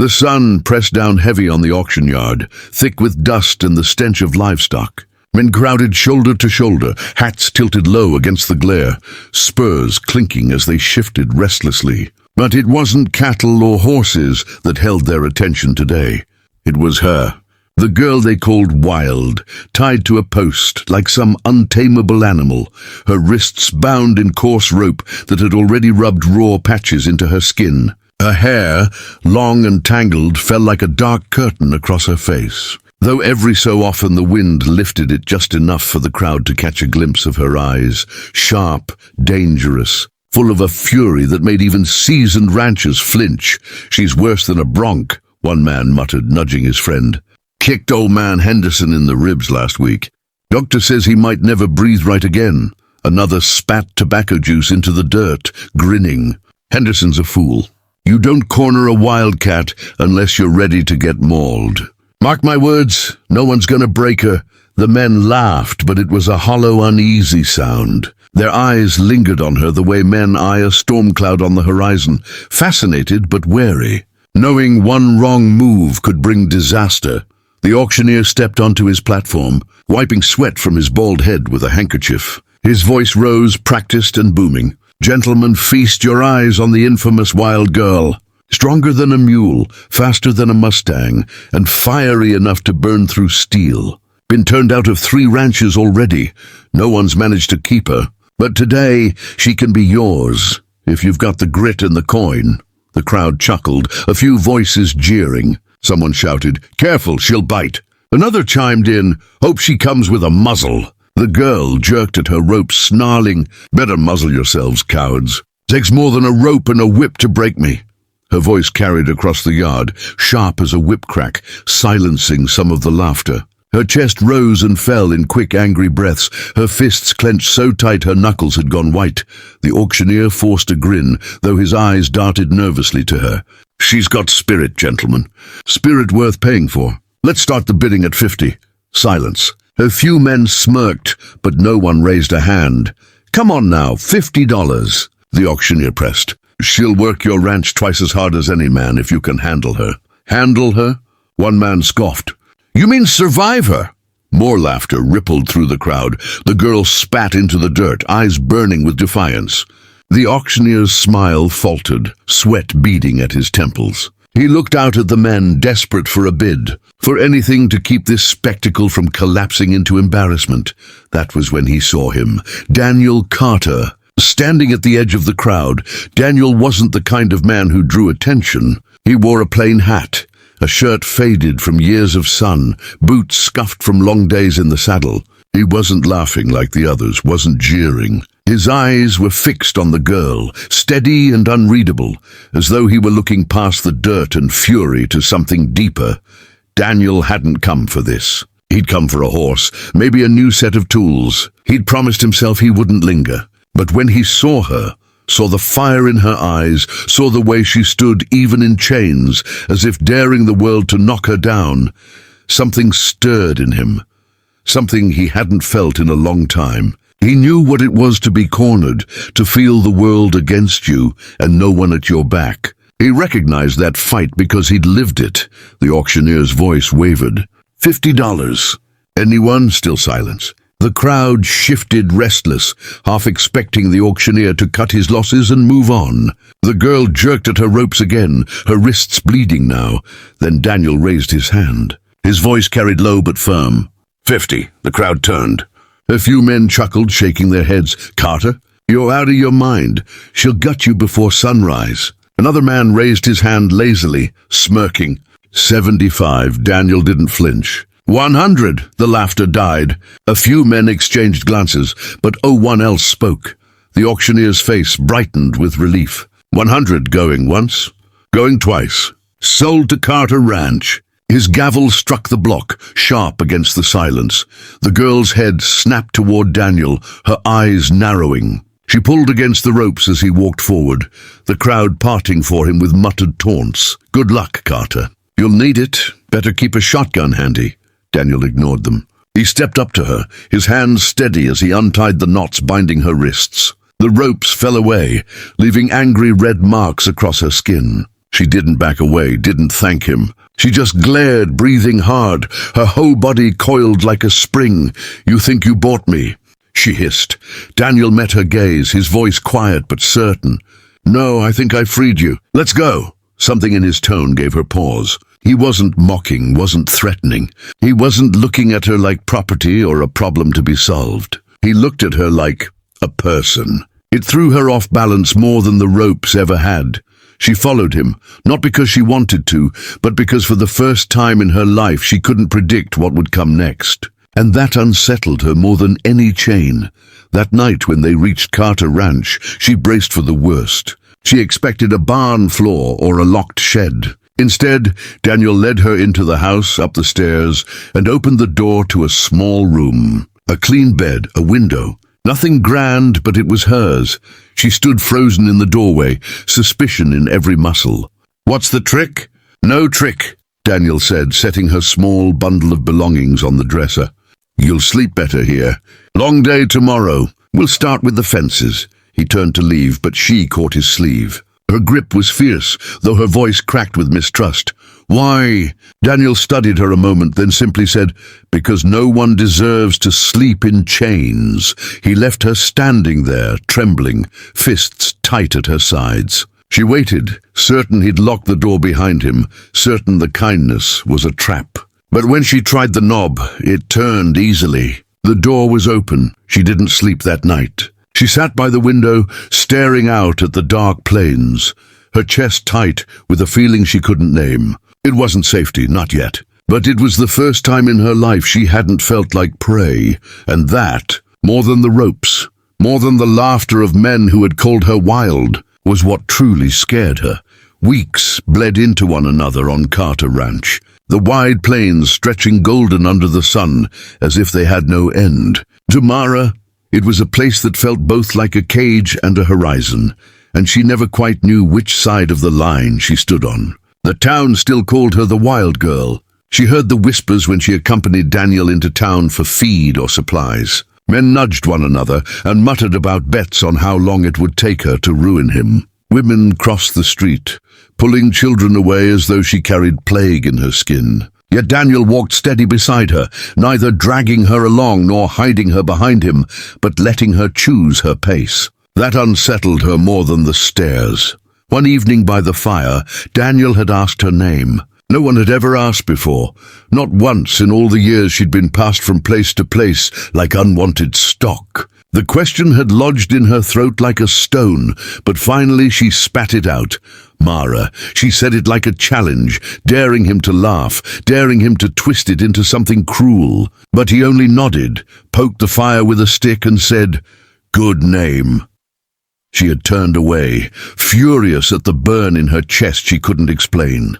The sun pressed down heavy on the auction yard, thick with dust and the stench of livestock. Men crowded shoulder to shoulder, hats tilted low against the glare, spurs clinking as they shifted restlessly. But it wasn't cattle or horses that held their attention today. It was her, the girl they called Wild, tied to a post like some untamable animal, her wrists bound in coarse rope that had already rubbed raw patches into her skin. Her hair, long and tangled, fell like a dark curtain across her face, though every so often the wind lifted it just enough for the crowd to catch a glimpse of her eyes, sharp, dangerous, full of a fury that made even seasoned ranchers flinch. "She's worse than a bronc," one man muttered, nudging his friend. "Kicked old man Henderson in the ribs last week. Doctor says he might never breathe right again." Another spat tobacco juice into the dirt, grinning. "Henderson's a fool. You don't corner a wildcat unless you're ready to get mauled. Mark my words, no one's gonna break her." The men laughed, but it was a hollow, uneasy sound. Their eyes lingered on her the way men eye a storm cloud on the horizon, fascinated but wary, knowing one wrong move could bring disaster. The auctioneer stepped onto his platform, wiping sweat from his bald head with a handkerchief. His voice rose, practiced and booming. "Gentlemen, feast your eyes on the infamous Wild girl. Stronger than a mule, faster than a Mustang, and fiery enough to burn through steel. Been turned out of 3 ranches already. No one's managed to keep her. But today, she can be yours, if you've got the grit and the coin." The crowd chuckled, a few voices jeering. Someone shouted, "Careful, she'll bite." Another chimed in, "Hope she comes with a muzzle." The girl jerked at her rope, snarling, "Better muzzle yourselves, cowards. Takes more than a rope and a whip to break me." Her voice carried across the yard, sharp as a whip crack, silencing some of the laughter. Her chest rose and fell in quick, angry breaths, her fists clenched so tight her knuckles had gone white. The auctioneer forced a grin, though his eyes darted nervously to her. "She's got spirit, gentlemen. Spirit worth paying for. Let's start the bidding at 50. Silence. A few men smirked, but no one raised a hand. "Come on now, $50. The auctioneer pressed. "She'll work your ranch twice as hard as any man if you can handle her." "Handle her?" One man scoffed. "You mean survive her?" More laughter rippled through the crowd. The girl spat into the dirt, eyes burning with defiance. The auctioneer's smile faltered, sweat beading at his temples. He looked out at the men, desperate for a bid, for anything to keep this spectacle from collapsing into embarrassment. That was when he saw him, Daniel Carter, standing at the edge of the crowd. Daniel wasn't the kind of man who drew attention. He wore a plain hat, a shirt faded from years of sun, boots scuffed from long days in the saddle. He wasn't laughing like the others, wasn't jeering. His eyes were fixed on the girl, steady and unreadable, as though he were looking past the dirt and fury to something deeper. Daniel hadn't come for this. He'd come for a horse, maybe a new set of tools. He'd promised himself he wouldn't linger. But when he saw her, saw the fire in her eyes, saw the way she stood even in chains, as if daring the world to knock her down, something stirred in him, something he hadn't felt in a long time. He knew what it was to be cornered, to feel the world against you and no one at your back. He recognized that fight because he'd lived it. The auctioneer's voice wavered. $50. Anyone? Still silence. The crowd shifted restless, half expecting the auctioneer to cut his losses and move on. The girl jerked at her ropes again, her wrists bleeding now. Then Daniel raised his hand. His voice carried low but firm. 50. The crowd turned. A few men chuckled, shaking their heads. "Carter, you're out of your mind. She'll gut you before sunrise." Another man raised his hand lazily, smirking. 75. Daniel didn't flinch. 100. The laughter died. A few men exchanged glances, but no one else spoke. The auctioneer's face brightened with relief. 100 going once, going twice. Sold to Carter Ranch. His gavel struck the block, sharp against the silence. The girl's head snapped toward Daniel, her eyes narrowing. She pulled against the ropes as he walked forward, the crowd parting for him with muttered taunts. "Good luck, Carter. You'll need it. Better keep a shotgun handy." Daniel ignored them. He stepped up to her, his hands steady as he untied the knots binding her wrists. The ropes fell away, leaving angry red marks across her skin. She didn't back away, didn't thank him. She just glared, breathing hard, her whole body coiled like a spring. "You think you bought me?" she hissed. Daniel met her gaze, his voice quiet but certain. "No, I think I freed you. Let's go." Something in his tone gave her pause. He wasn't mocking, wasn't threatening. He wasn't looking at her like property or a problem to be solved. He looked at her like a person. It threw her off balance more than the ropes ever had. She followed him, not because she wanted to, but because for the first time in her life she couldn't predict what would come next. And that unsettled her more than any chain. That night when they reached Carter Ranch, she braced for the worst. She expected a barn floor or a locked shed. Instead, Daniel led her into the house, up the stairs, and opened the door to a small room. A clean bed, a window. Nothing grand, but it was hers. She stood frozen in the doorway, suspicion in every muscle. "What's the trick?" "No trick," Daniel said, setting her small bundle of belongings on the dresser. "You'll sleep better here. Long day tomorrow. We'll start with the fences." He turned to leave, but she caught his sleeve. Her grip was fierce, though her voice cracked with mistrust. "Why?" Daniel studied her a moment, then simply said, "Because no one deserves to sleep in chains." He left her standing there, trembling, fists tight at her sides. She waited, certain he'd locked the door behind him, certain the kindness was a trap. But when she tried the knob, it turned easily. The door was open. She didn't sleep that night. She sat by the window, staring out at the dark plains, her chest tight with a feeling she couldn't name. It wasn't safety, not yet. But it was the first time in her life she hadn't felt like prey, and that, more than the ropes, more than the laughter of men who had called her wild, was what truly scared her. Weeks bled into one another on Carter Ranch, the wide plains stretching golden under the sun as if they had no end. To Mara, it was a place that felt both like a cage and a horizon, and she never quite knew which side of the line she stood on. The town still called her the Wild Girl. She heard the whispers when she accompanied Daniel into town for feed or supplies. Men nudged one another and muttered about bets on how long it would take her to ruin him. Women crossed the street, pulling children away as though she carried plague in her skin. Yet Daniel walked steady beside her, neither dragging her along nor hiding her behind him, but letting her choose her pace. That unsettled her more than the stares. One evening by the fire, Daniel had asked her name. No one had ever asked before, not once in all the years she'd been passed from place to place like unwanted stock. The question had lodged in her throat like a stone, but finally she spat it out. Mara. She said it like a challenge, daring him to laugh, daring him to twist it into something cruel. But he only nodded, poked the fire with a stick and said, "Good name." She had turned away, furious at the burn in her chest she couldn't explain.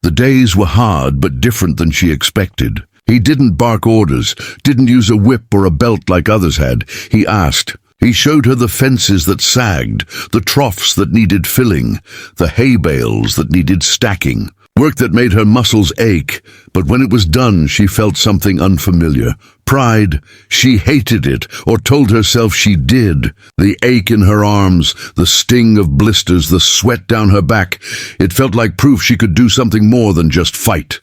The days were hard but different than she expected. He didn't bark orders, didn't use a whip or a belt like others had. He asked. He showed her the fences that sagged, the troughs that needed filling, the hay bales that needed stacking. Work that made her muscles ache, but when it was done she felt something unfamiliar. Pride. She hated it, or told herself she did. The ache in her arms, the sting of blisters, the sweat down her back. It felt like proof she could do something more than just fight.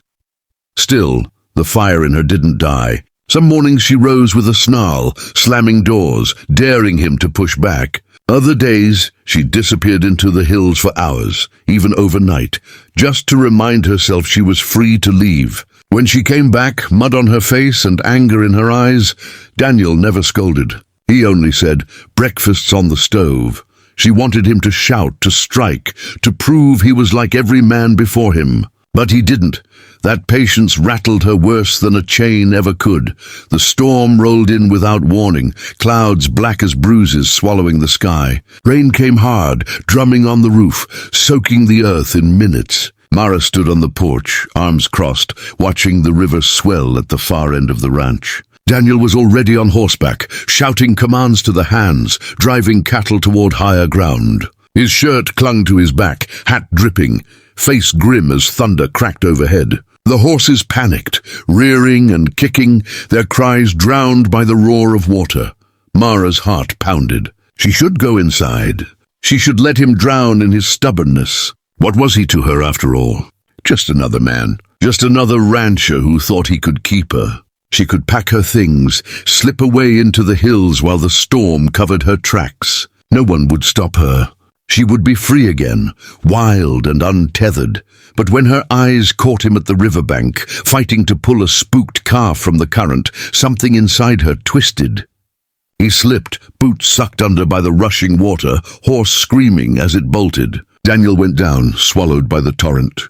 Still, the fire in her didn't die. Some mornings she rose with a snarl, slamming doors, daring him to push back. Other days, she disappeared into the hills for hours, even overnight, just to remind herself she was free to leave. When she came back, mud on her face and anger in her eyes, Daniel never scolded. He only said, "Breakfast's on the stove." She wanted him to shout, to strike, to prove he was like every man before him. But he didn't. That patience rattled her worse than a chain ever could. The storm rolled in without warning, clouds black as bruises swallowing the sky. Rain came hard, drumming on the roof, soaking the earth in minutes. Mara stood on the porch, arms crossed, watching the river swell at the far end of the ranch. Daniel was already on horseback, shouting commands to the hands, driving cattle toward higher ground. His shirt clung to his back, hat dripping, face grim as thunder cracked overhead. The horses panicked, rearing and kicking, their cries drowned by the roar of water. Mara's heart pounded. She should go inside. She should let him drown in his stubbornness. What was he to her after all? Just another man. Just another rancher who thought he could keep her. She could pack her things, slip away into the hills while the storm covered her tracks. No one would stop her. She would be free again, wild and untethered. But when her eyes caught him at the riverbank, fighting to pull a spooked calf from the current, something inside her twisted. He slipped, boots sucked under by the rushing water, horse screaming as it bolted. Daniel went down, swallowed by the torrent.